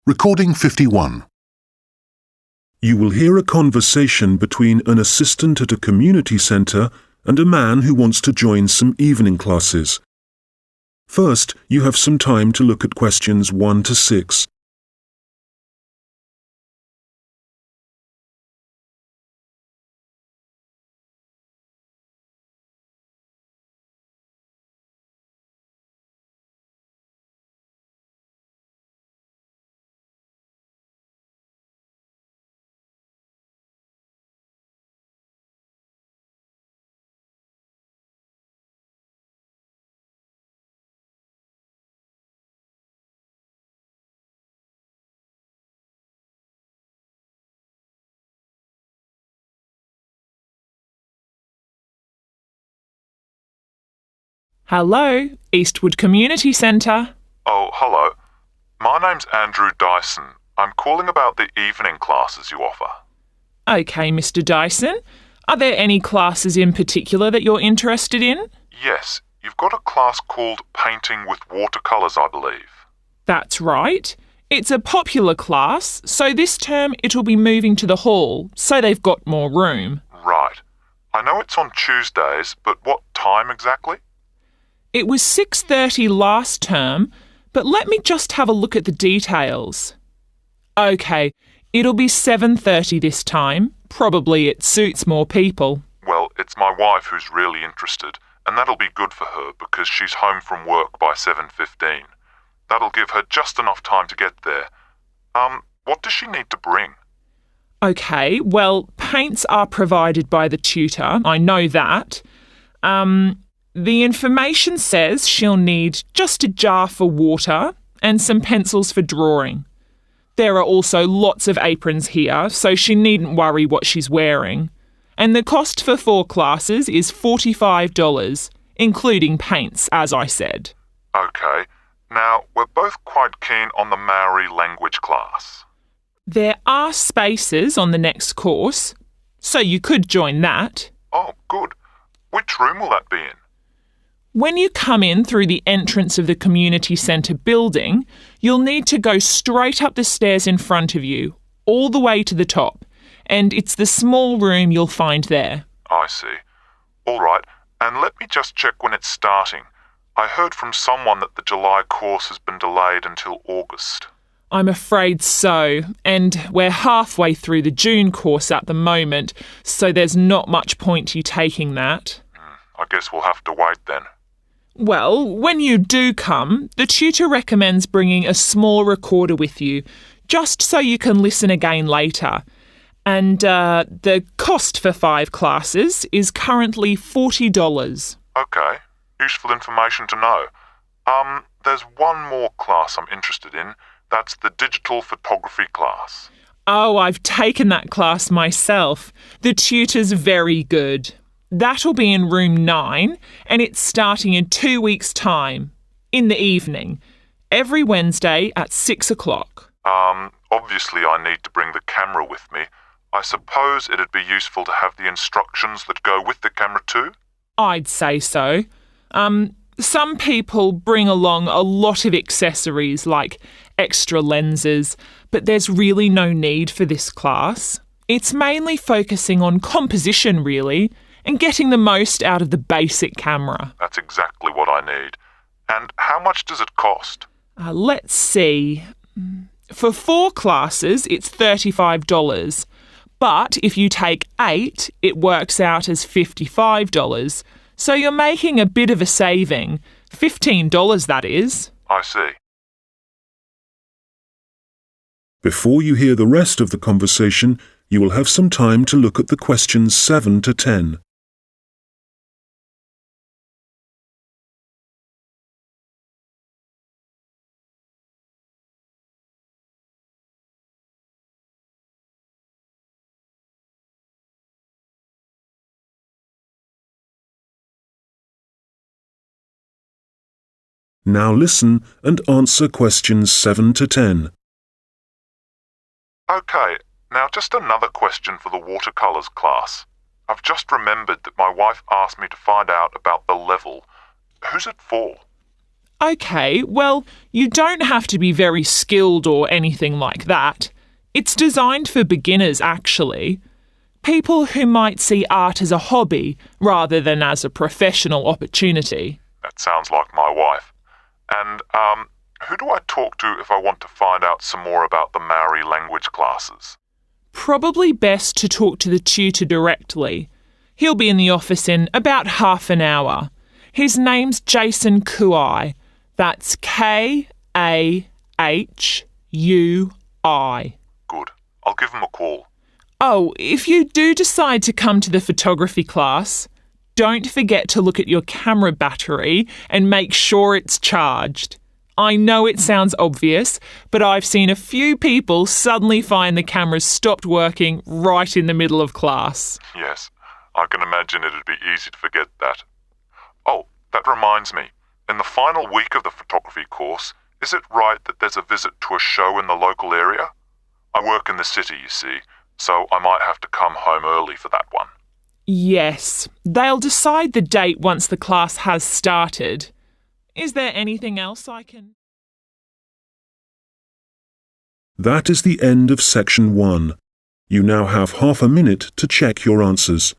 Recording 51. You will hear a conversation between an assistant at a community centre and a man who wants to join some evening classes. First, you have some time to look at questions 1 to 6. Hello, Eastwood Community Centre. Oh, hello. My name's Andrew Dyson. I'm calling about the evening classes you offer. OK, Mr Dyson. Are there any classes in particular that you're interested in? Yes, you've got a class called Painting with Watercolours, I believe. That's right. It's a popular class, so this term it'll be moving to the hall, so they've got more room. Right. I know it's on Tuesdays, but what time exactly? It was 6:30 last term, but let me just have a look at the details. OK, it'll be 7:30 this time. Probably it suits more people. Well, it's my wife who's really interested, and that'll be good for her because she's home from work by 7:15. That'll give her just enough time to get there. What does she need to bring? OK, well, paints are provided by the tutor. I know that. The information says she'll need just a jar for water and some pencils for drawing. There are also lots of aprons here, so she needn't worry what she's wearing. And the cost for 4 classes is $45, including paints, as I said. OK. Now, we're both quite keen on the Maori language class. There are spaces on the next course, so you could join that. Oh, good. Which room will that be in? When you come in through the entrance of the community centre building, you'll need to go straight up the stairs in front of you, all the way to the top, and it's the small room you'll find there. I see. All right, and let me just check when it's starting. I heard from someone that the July course has been delayed until August. I'm afraid so, and we're halfway through the June course at the moment, so there's not much point you taking that. I guess we'll have to wait then. Well, when you do come, the tutor recommends bringing a small recorder with you, just so you can listen again later. And the cost for 5 classes is currently $40. OK, useful information to know. There's one more class I'm interested in. That's the digital photography class. Oh, I've taken that class myself. The tutor's very good. That'll be in room 9, and it's starting in 2 weeks' time, in the evening, every Wednesday at 6 o'clock. Obviously I need to bring the camera with me. I suppose it'd be useful to have the instructions that go with the camera too? I'd say so. Some people bring along a lot of accessories like extra lenses, but there's really no need for this class. It's mainly focusing on composition, really, and getting the most out of the basic camera. That's exactly what I need. And how much does it cost? Let's see. For 4 classes, it's $35. But if you take 8, it works out as $55. So you're making a bit of a saving. $15, that is. I see. Before you hear the rest of the conversation, you will have some time to look at the questions 7 to 10. Now listen and answer questions 7 to 10. OK, now just another question for the watercolours class. I've just remembered that my wife asked me to find out about the level. Who's it for? OK, well, you don't have to be very skilled or anything like that. It's designed for beginners, actually. People who might see art as a hobby rather than as a professional opportunity. That sounds like my wife. And, who do I talk to if I want to find out some more about the Maori language classes? Probably best to talk to the tutor directly. He'll be in the office in about half an hour. His name's Jason Kuai. That's Kahhui. Good. I'll give him a call. Oh, if you do decide to come to the photography class, don't forget to look at your camera battery and make sure it's charged. I know it sounds obvious, but I've seen a few people suddenly find the cameras stopped working right in the middle of class. Yes, I can imagine it'd be easy to forget that. Oh, that reminds me. In the final week of the photography course, is it right that there's a visit to a show in the local area? I work in the city, you see, so I might have to come home early for that one. Yes, they'll decide the date once the class has started. Is there anything else I can... That is the end of section 1. You now have half a minute to check your answers.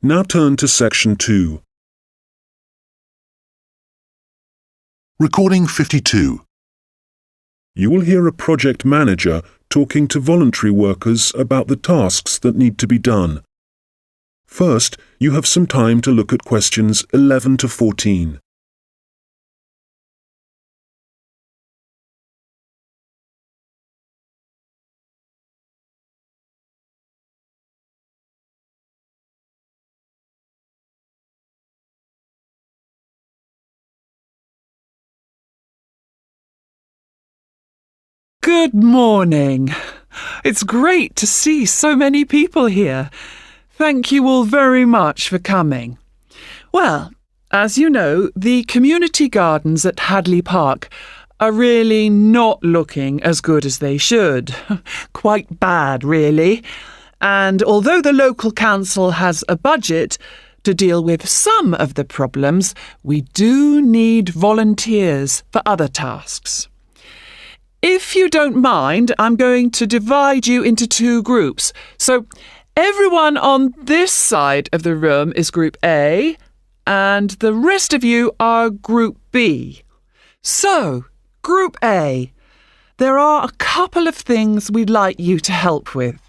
Now turn to section 2. Recording 52. You will hear a project manager talking to voluntary workers about the tasks that need to be done. First, you have some time to look at questions 11 to 14. Good morning. It's great to see so many people here. Thank you all very much for coming. Well, as you know, the community gardens at Hadley Park are really not looking as good as they should. Quite bad, really. And although the local council has a budget to deal with some of the problems, we do need volunteers for other tasks. If you don't mind, I'm going to divide you into 2 groups. So everyone on this side of the room is Group A, and the rest of you are Group B. So, Group A, there are a couple of things we'd like you to help with.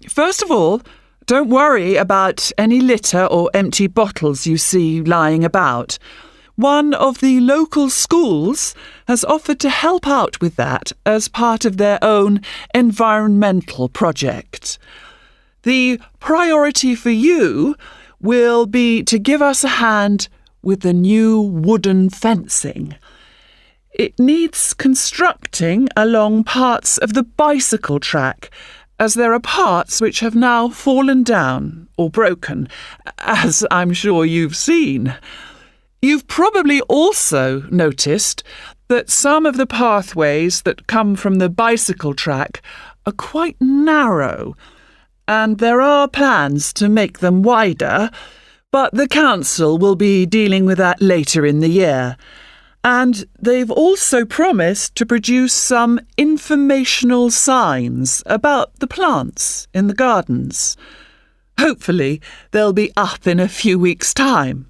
First of all, don't worry about any litter or empty bottles you see lying about. One of the local schools has offered to help out with that as part of their own environmental project. The priority for you will be to give us a hand with the new wooden fencing. It needs constructing along parts of the bicycle track, as there are parts which have now fallen down or broken, as I'm sure you've seen. You've probably also noticed that some of the pathways that come from the bicycle track are quite narrow, and there are plans to make them wider, but the council will be dealing with that later in the year. And they've also promised to produce some informational signs about the plants in the gardens. Hopefully, they'll be up in a few weeks' time.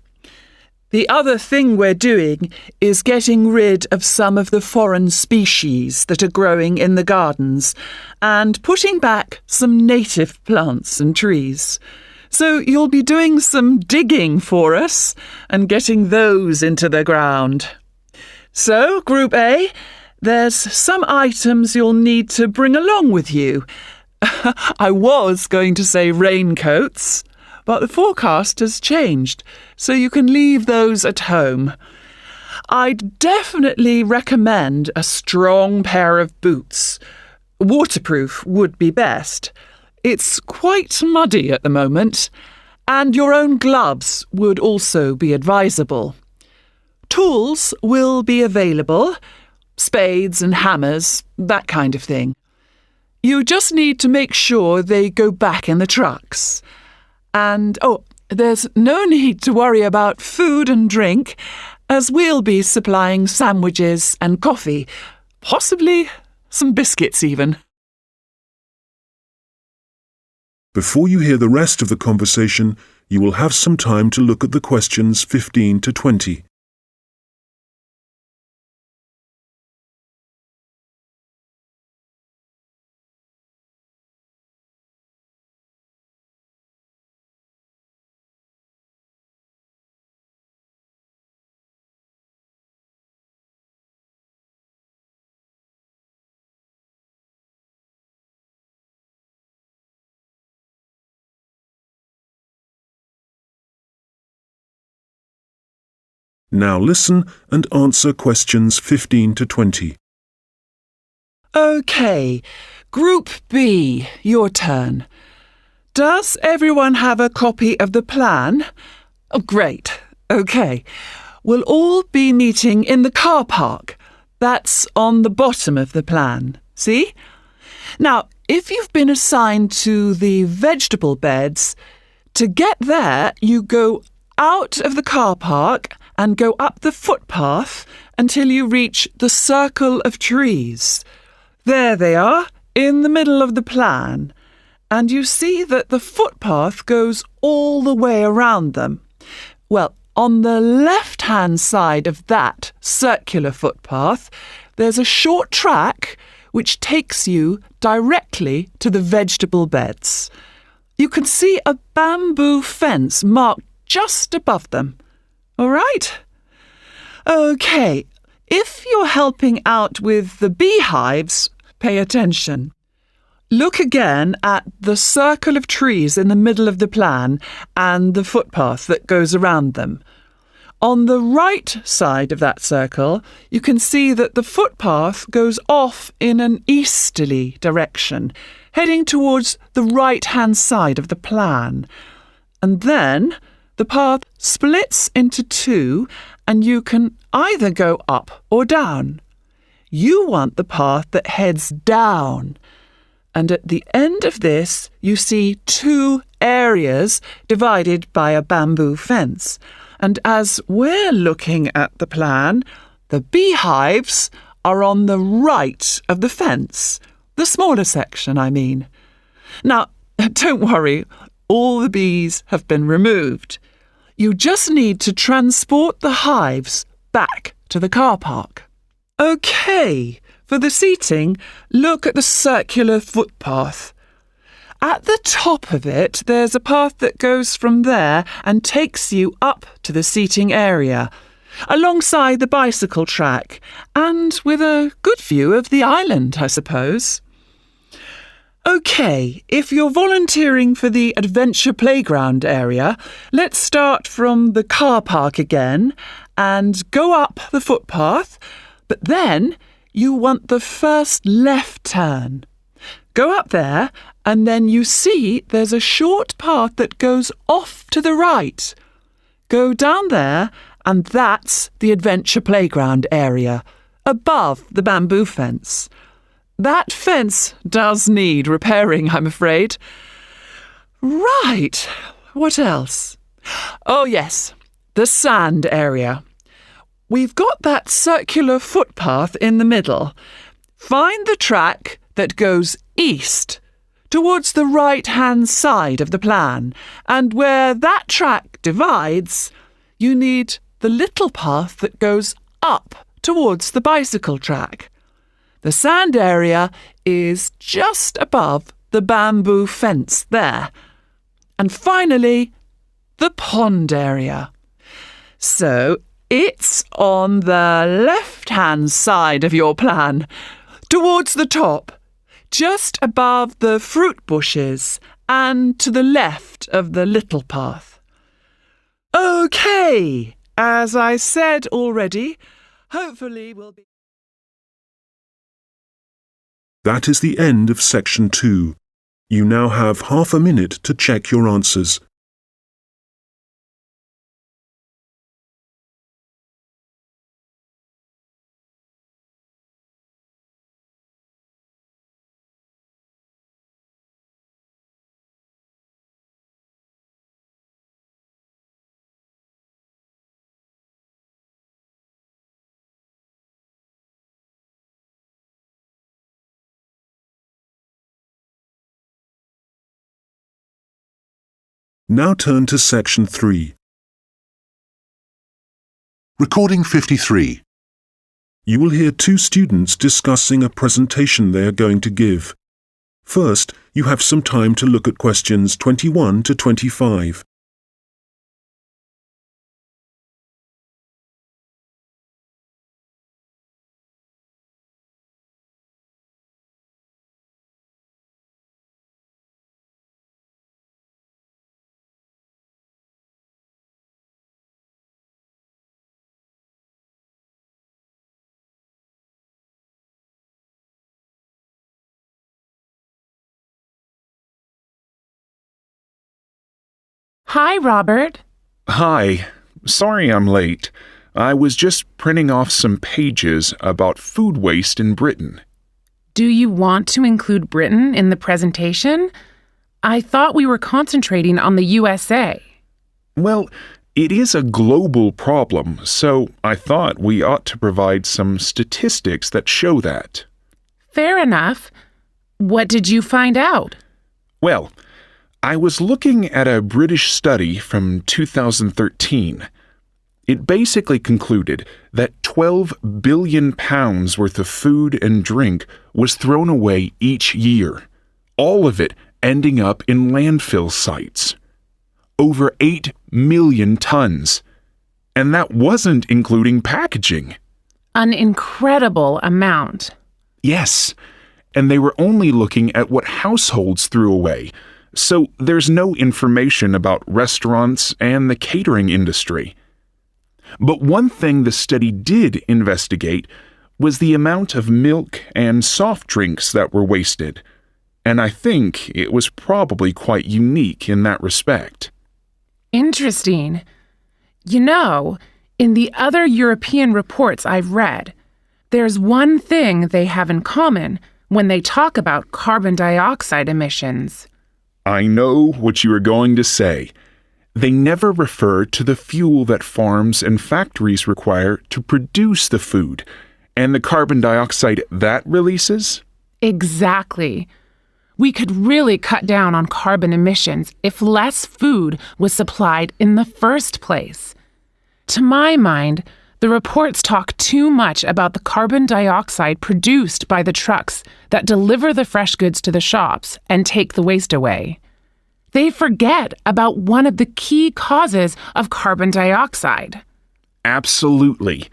The other thing we're doing is getting rid of some of the foreign species that are growing in the gardens and putting back some native plants and trees. So you'll be doing some digging for us and getting those into the ground. So, Group A, there's some items you'll need to bring along with you. I was going to say raincoats, but the forecast has changed, so you can leave those at home. I'd definitely recommend a strong pair of boots. Waterproof would be best. It's quite muddy at the moment, and your own gloves would also be advisable. Tools will be available, spades and hammers, that kind of thing. You just need to make sure they go back in the trucks. And, there's no need to worry about food and drink, as we'll be supplying sandwiches and coffee, possibly some biscuits even. Before you hear the rest of the conversation, you will have some time to look at the questions 15 to 20. Now listen and answer questions 15 to 20. OK, Group B, your turn. Does everyone have a copy of the plan? Oh, great. OK. We'll all be meeting in the car park. That's on the bottom of the plan. See? Now, if you've been assigned to the vegetable beds, to get there, you go out of the car park and go up the footpath until you reach the circle of trees. There they are, in the middle of the plan. And you see that the footpath goes all the way around them. Well, on the left-hand side of that circular footpath, there's a short track which takes you directly to the vegetable beds. You can see a bamboo fence marked just above them. All right? OK, if you're helping out with the beehives, pay attention. Look again at the circle of trees in the middle of the plan and the footpath that goes around them. On the right side of that circle, you can see that the footpath goes off in an easterly direction, heading towards the right-hand side of the plan. And then the path splits into two, and you can either go up or down. You want the path that heads down. And at the end of this, you see two areas divided by a bamboo fence. And as we're looking at the plan, the beehives are on the right of the fence. The smaller section, I mean. Now, don't worry, all the bees have been removed. You just need to transport the hives back to the car park. OK, for the seating, look at the circular footpath. At the top of it, there's a path that goes from there and takes you up to the seating area, alongside the bicycle track, and with a good view of the island, I suppose. OK, if you're volunteering for the adventure playground area, let's start from the car park again and go up the footpath, but then you want the first left turn. Go up there and then you see there's a short path that goes off to the right. Go down there and that's the adventure playground area, above the bamboo fence. That fence does need repairing, I'm afraid. Right, what else? Oh yes, the sand area. We've got that circular footpath in the middle. Find the track that goes east, towards the right-hand side of the plan, and where that track divides, you need the little path that goes up towards the bicycle track. The sand area is just above the bamboo fence there. And finally, the pond area. So it's on the left-hand side of your plan, towards the top, just above the fruit bushes and to the left of the little path. OK, As I said already, hopefully we'll be... That is the end of section 2. You now have half a minute to check your answers. Now turn to section 3. Recording 53. You will hear two students discussing a presentation they are going to give. First, you have some time to look at questions 21 to 25. Hi, Robert. Hi. Sorry I'm late. I was just printing off some pages about food waste in Britain. Do you want to include Britain in the presentation? I thought we were concentrating on the USA. Well, it is a global problem, so I thought we ought to provide some statistics that show that. Fair enough. What did you find out? Well, I was looking at a British study from 2013. It basically concluded that 12 billion pounds worth of food and drink was thrown away each year, all of it ending up in landfill sites. Over 8 million tons. And that wasn't including packaging. An incredible amount. Yes, and they were only looking at what households threw away, so there's no information about restaurants and the catering industry. But one thing the study did investigate was the amount of milk and soft drinks that were wasted, and I think it was probably quite unique in that respect. Interesting. You know, in the other European reports I've read, there's one thing they have in common when they talk about carbon dioxide emissions. I know what you are going to say. They never refer to the fuel that farms and factories require to produce the food, and the carbon dioxide that releases? Exactly. We could really cut down on carbon emissions if less food was supplied in the first place. To my mind, the reports talk too much about the carbon dioxide produced by the trucks that deliver the fresh goods to the shops and take the waste away. They forget about one of the key causes of carbon dioxide. Absolutely.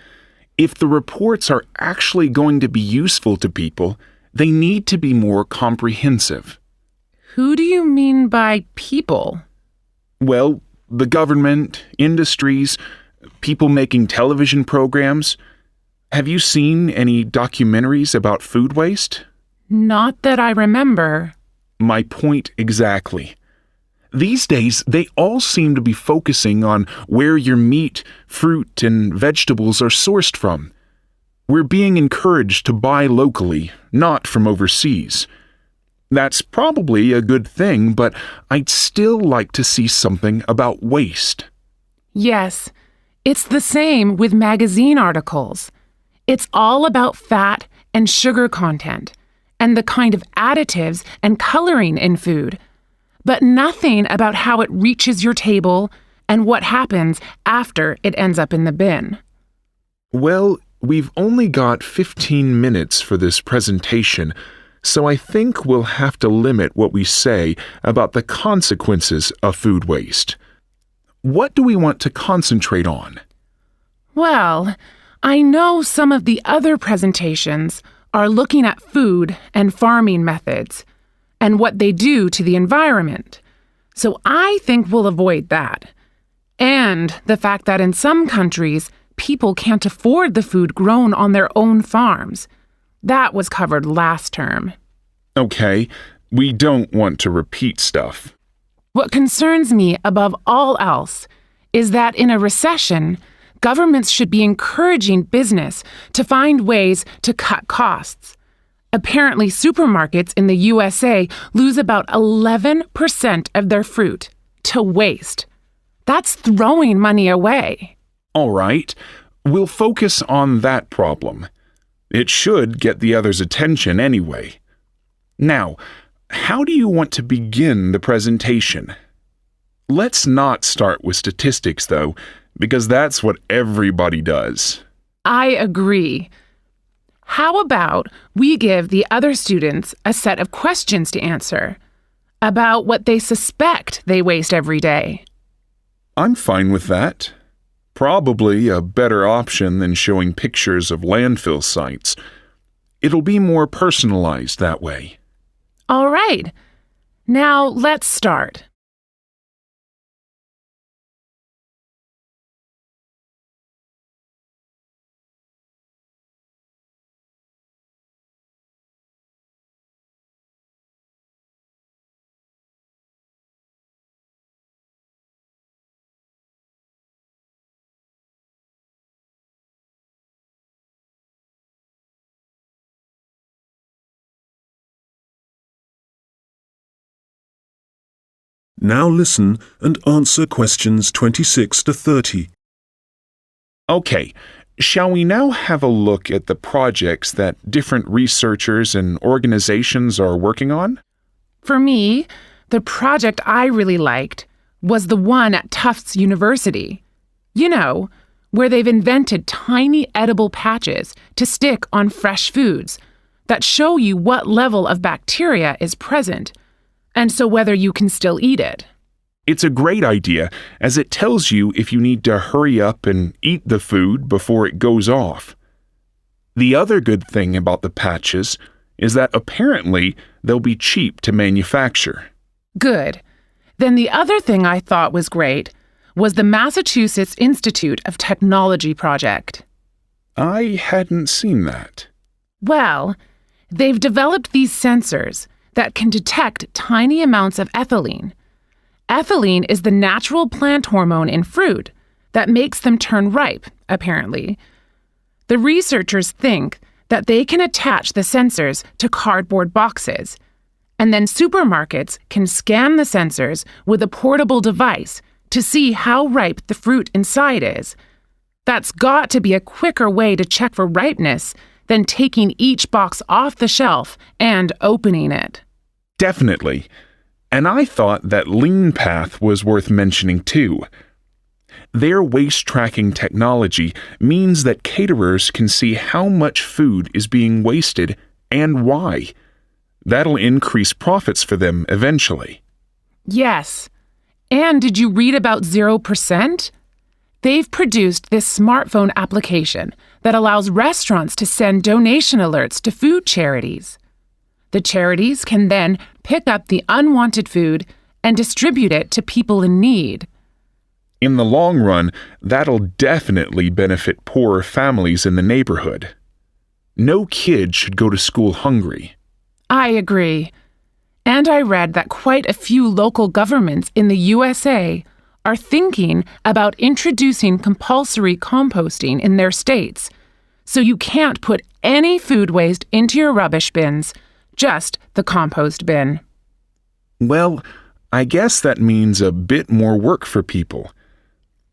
If the reports are actually going to be useful to people, they need to be more comprehensive. Who do you mean by people? Well, the government, industries, people making television programs. Have you seen any documentaries about food waste? Not that I remember. My point exactly. These days, they all seem to be focusing on where your meat, fruit, and vegetables are sourced from. We're being encouraged to buy locally, not from overseas. That's probably a good thing, but I'd still like to see something about waste. Yes, it's the same with magazine articles. It's all about fat and sugar content, and the kind of additives and coloring in food, but nothing about how it reaches your table and what happens after it ends up in the bin. Well, we've only got 15 minutes for this presentation, so I think we'll have to limit what we say about the consequences of food waste. What do we want to concentrate on? Well, I know some of the other presentations are looking at food and farming methods and what they do to the environment, so I think we'll avoid that. And the fact that in some countries, people can't afford the food grown on their own farms. That was covered last term. Okay, we don't want to repeat stuff. What concerns me above all else is that in a recession, governments should be encouraging business to find ways to cut costs. Apparently, supermarkets in the USA lose about 11% of their fruit to waste. That's throwing money away. All right, we'll focus on that problem. It should get the others' attention anyway. Now, how do you want to begin the presentation? Let's not start with statistics, though, because that's what everybody does. I agree. How about we give the other students a set of questions to answer about what they suspect they waste every day? I'm fine with that. Probably a better option than showing pictures of landfill sites. It'll be more personalized that way. All right. Now let's start. Now listen and answer questions 26 to 30. Okay, shall we now have a look at the projects that different researchers and organizations are working on? For me, the project I really liked was the one at Tufts University. You know, where they've invented tiny edible patches to stick on fresh foods that show you what level of bacteria is present, and so whether you can still eat it. It's a great idea, as it tells you if you need to hurry up and eat the food before it goes off. The other good thing about the patches is that apparently they'll be cheap to manufacture. Good. Then the other thing I thought was great was the Massachusetts Institute of Technology project. I hadn't seen that. Well, they've developed these sensors that can detect tiny amounts of ethylene. Ethylene is the natural plant hormone in fruit that makes them turn ripe, apparently. The researchers think that they can attach the sensors to cardboard boxes, and then supermarkets can scan the sensors with a portable device to see how ripe the fruit inside is. That's got to be a quicker way to check for ripeness than taking each box off the shelf and opening it. Definitely. And I thought that Lean Path was worth mentioning too. Their waste tracking technology means that caterers can see how much food is being wasted and why. That'll increase profits for them eventually. Yes. And did you read about 0%? They've produced this smartphone application that allows restaurants to send donation alerts to food charities. The charities can then pick up the unwanted food and distribute it to people in need. In the long run, that'll definitely benefit poorer families in the neighborhood. No kid should go to school hungry. I agree. And I read that quite a few local governments in the USA are thinking about introducing compulsory composting in their states, so you can't put any food waste into your rubbish bins, just the compost bin. Well, I guess that means a bit more work for people.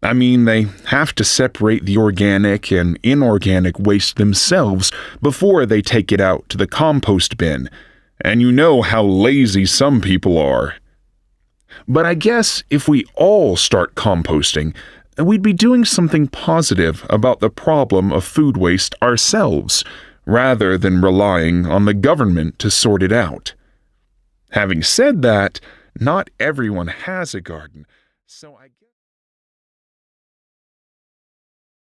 I mean, they have to separate the organic and inorganic waste themselves before they take it out to the compost bin, and you know how lazy some people are. But I guess if we all start composting, we'd be doing something positive about the problem of food waste ourselves, rather than relying on the government to sort it out. Having said that, not everyone has a garden, so I guess...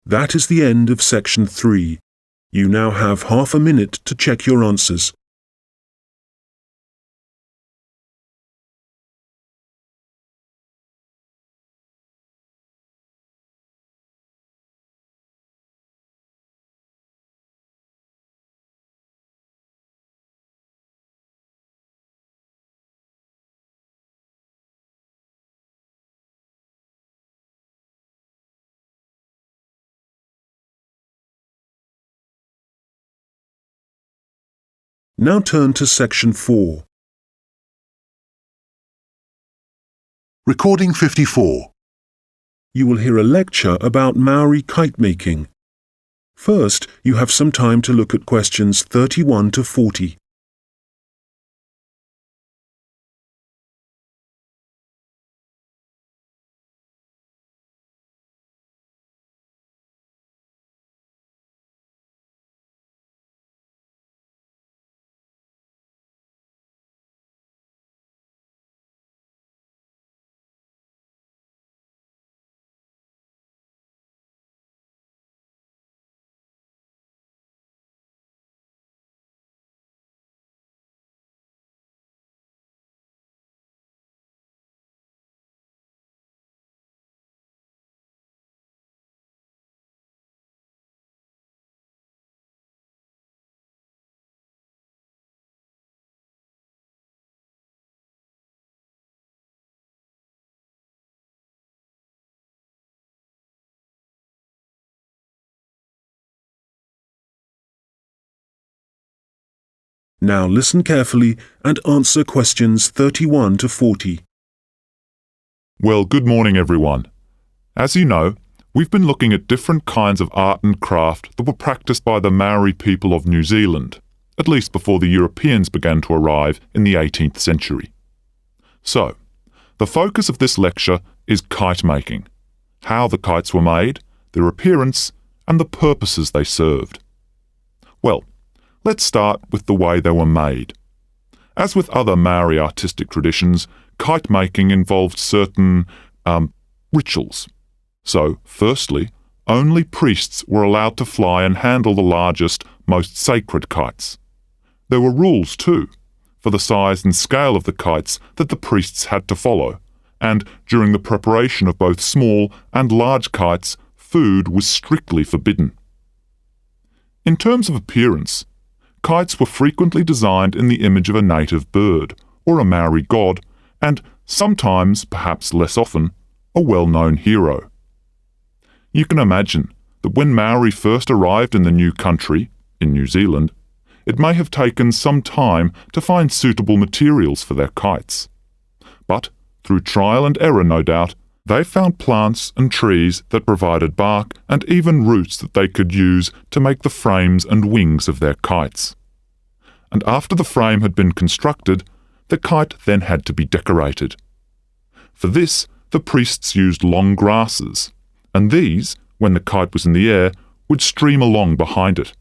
That is the end of section 3. You now have half a minute to check your answers. Now turn to section 4. Recording 54. You will hear a lecture about Maori kite making. First, you have some time to look at questions 31 to 40. Now listen carefully and answer questions 31 to 40. Well, good morning, everyone. As you know, we've been looking at different kinds of art and craft that were practiced by the Maori people of New Zealand, at least before the Europeans began to arrive in the 18th century. So, the focus of this lecture is kite making, how the kites were made, their appearance, and the purposes they served. Well, let's start with the way they were made. As with other Maori artistic traditions, kite making involved certain rituals. So, firstly, only priests were allowed to fly and handle the largest, most sacred kites. There were rules too, for the size and scale of the kites that the priests had to follow, and during the preparation of both small and large kites, food was strictly forbidden. In terms of appearance, kites were frequently designed in the image of a native bird, or a Maori god, and sometimes, perhaps less often, a well-known hero. You can imagine that when Maori first arrived in the new country, in New Zealand, it may have taken some time to find suitable materials for their kites. But, through trial and error no doubt, they found plants and trees that provided bark and even roots that they could use to make the frames and wings of their kites. And after the frame had been constructed, the kite then had to be decorated. For this, the priests used long grasses, and these, when the kite was in the air, would stream along behind it.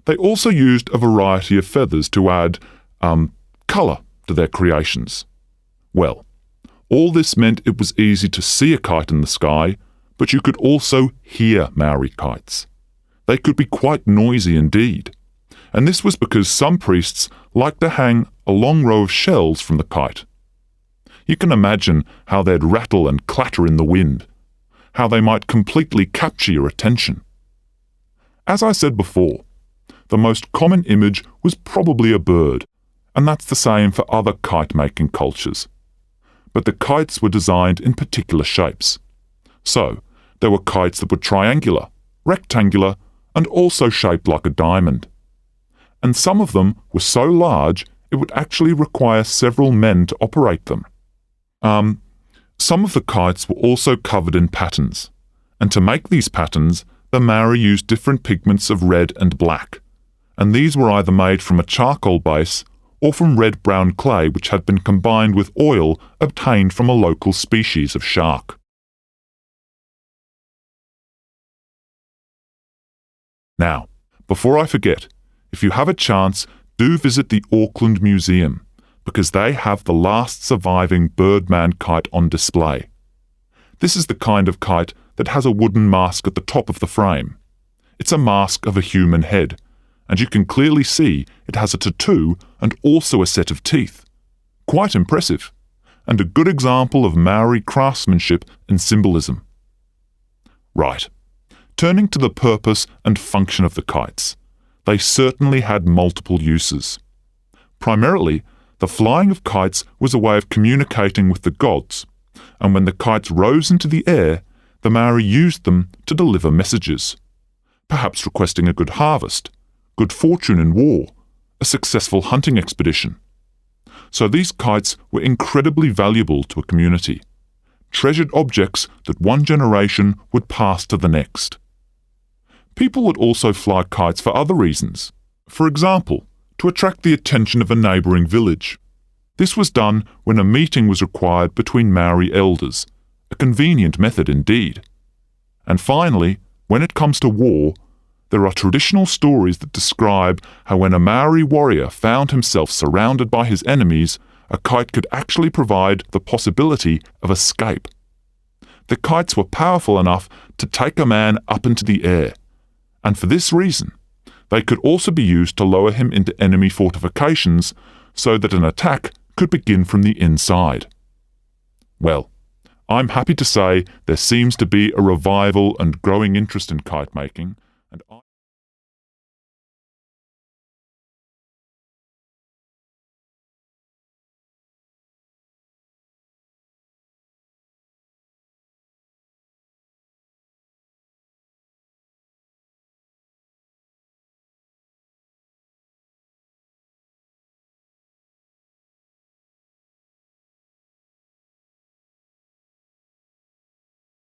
They also used a variety of feathers to add colour to their creations. Well, all this meant it was easy to see a kite in the sky, but you could also hear Maori kites. They could be quite noisy indeed, and this was because some priests liked to hang a long row of shells from the kite. You can imagine how they'd rattle and clatter in the wind, how they might completely capture your attention. As I said before, the most common image was probably a bird, and that's the same for other kite-making cultures. But the kites were designed in particular shapes. So, there were kites that were triangular, rectangular, and also shaped like a diamond. And some of them were so large it would actually require several men to operate them. Some of the kites were also covered in patterns, and to make these patterns, the Maori used different pigments of red and black, and these were either made from a charcoal base or from red-brown clay which had been combined with oil obtained from a local species of shark. Now, before I forget, if you have a chance, do visit the Auckland Museum, because they have the last surviving Birdman kite on display. This is the kind of kite that has a wooden mask at the top of the frame. It's a mask of a human head, and you can clearly see it has a tattoo and also a set of teeth. Quite impressive, and a good example of Maori craftsmanship and symbolism. Right, turning to the purpose and function of the kites. They certainly had multiple uses. Primarily, the flying of kites was a way of communicating with the gods, and when the kites rose into the air, the Maori used them to deliver messages, perhaps requesting a good harvest, good fortune in war, a successful hunting expedition. So these kites were incredibly valuable to a community, treasured objects that one generation would pass to the next. People would also fly kites for other reasons. For example, to attract the attention of a neighbouring village. This was done when a meeting was required between Maori elders, a convenient method indeed. And finally, when it comes to war, there are traditional stories that describe how when a Maori warrior found himself surrounded by his enemies, a kite could actually provide the possibility of escape. The kites were powerful enough to take a man up into the air, and for this reason, they could also be used to lower him into enemy fortifications so that an attack could begin from the inside. Well, I'm happy to say there seems to be a revival and growing interest in kite making, and